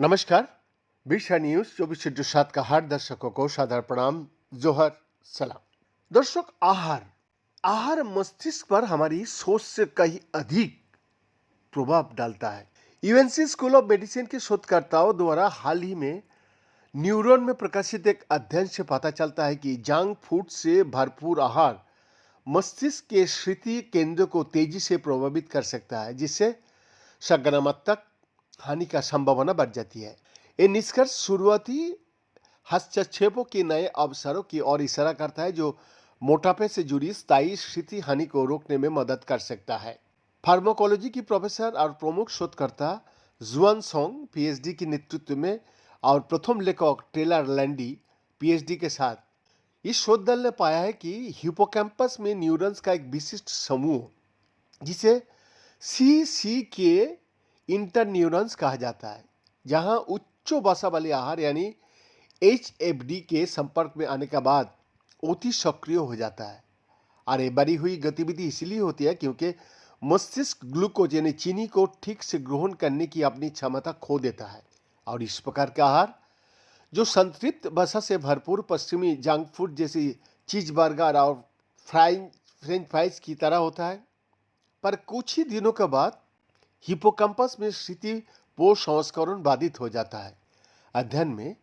नमस्कार। बिरसा न्यूज 24/7 का हर दर्शकों को सादर प्रणाम, जोहर, सलाम। दर्शक, आहार आहार मस्तिष्क पर हमारी सोच से कहीं अधिक प्रभाव डालता है। यूएनसी स्कूल ऑफ मेडिसिन के शोधकर्ताओं द्वारा हाल ही में न्यूरॉन में प्रकाशित एक अध्ययन से पता चलता है कि जंक फूड से भरपूर आहार मस्तिष्क के स्मृति केंद्र को तेजी से प्रभावित कर सकता है, जिससे सकारात्मक हानि का संभावना बढ़ जाती है। ये निष्कर्ष शुरुआती हस्तक्षेपों के नए अवसरों की ओर इशारा करता है, जो मोटापे से जुड़ी स्थायी स्मृति हानि को रोकने में मदद कर सकता है। फार्माकोलॉजी की प्रोफेसर और प्रमुख शोधकर्ता जुआन सोंग पीएचडी के नेतृत्व में और प्रथम लेखक टेलर लैंडी पीएचडी के साथ इस शोध दल ने पाया है कि हिपोकैम्पस में न्यूरॉन्स का एक विशिष्ट समूह, जिसे सी के इंटरन्यूरॉन्स कहा जाता है, जहां उच्च वसा वाले आहार यानी HFD के संपर्क में आने के बाद अति सक्रिय हो जाता है। और ये बढ़ी हुई गतिविधि इसलिए होती है क्योंकि मस्तिष्क ग्लूकोज यानी चीनी को ठीक से ग्रहण करने की अपनी क्षमता खो देता है, और इस प्रकार का आहार जो संतृप्त वसा से भरपूर पश्चिमी जंक फूड जैसी चीज बर्गर और फ्रेंच फ्राइज की तरह होता है, पर कुछ ही दिनों के बाद हिपोकैम्पस में स्थिति पोष संस्करण बाधित हो जाता है। अध्ययन में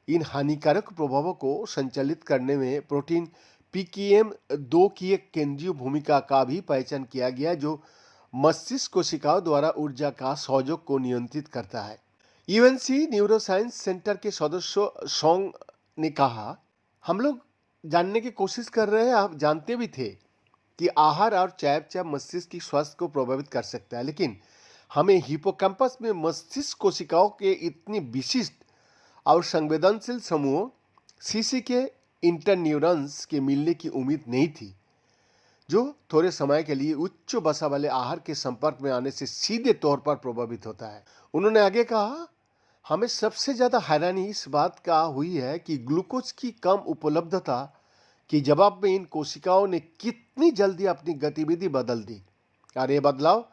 इन हानिकारक प्रभावों को संचालित करने में प्रोटीन PKM2 की एक केंद्रीय भूमिका का भी पहचान किया गया, जो मस्तिष्क कोशिकाओं द्वारा ऊर्जा का सहयोग को नियंत्रित करता है। यूएनसी न्यूरोसाइंस सेंटर के सदस्य सोंग ने कहा, हम लोग जानने की कोशिश कर रहे हैं, आप जानते भी थे कि आहार और चाय मस्तिष्क की स्वास्थ्य को प्रभावित कर सकता है, लेकिन हमें हिपोकैम्पस में मस्तिष्क कोशिकाओं के इतनी विशिष्ट और संवेदनशील समूह सीसी के इंटरन्यूरॉन्स के मिलने की उम्मीद नहीं थी, जो थोड़े समय के लिए उच्च वसा वाले आहार के संपर्क में आने से सीधे तौर पर प्रभावित होता है। उन्होंने आगे कहा, हमें सबसे ज्यादा हैरानी इस बात का हुई है कि ग्लूकोज की कम उपलब्धता के जवाब में इन कोशिकाओं ने कितनी जल्दी अपनी गतिविधि बदल दी, और ये बदलाव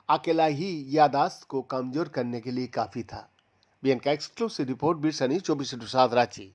अकेला ही यादाश्त को कमजोर करने के लिए काफी था। बीएन का exclusive report, Birsa news 24/7 Ranchi.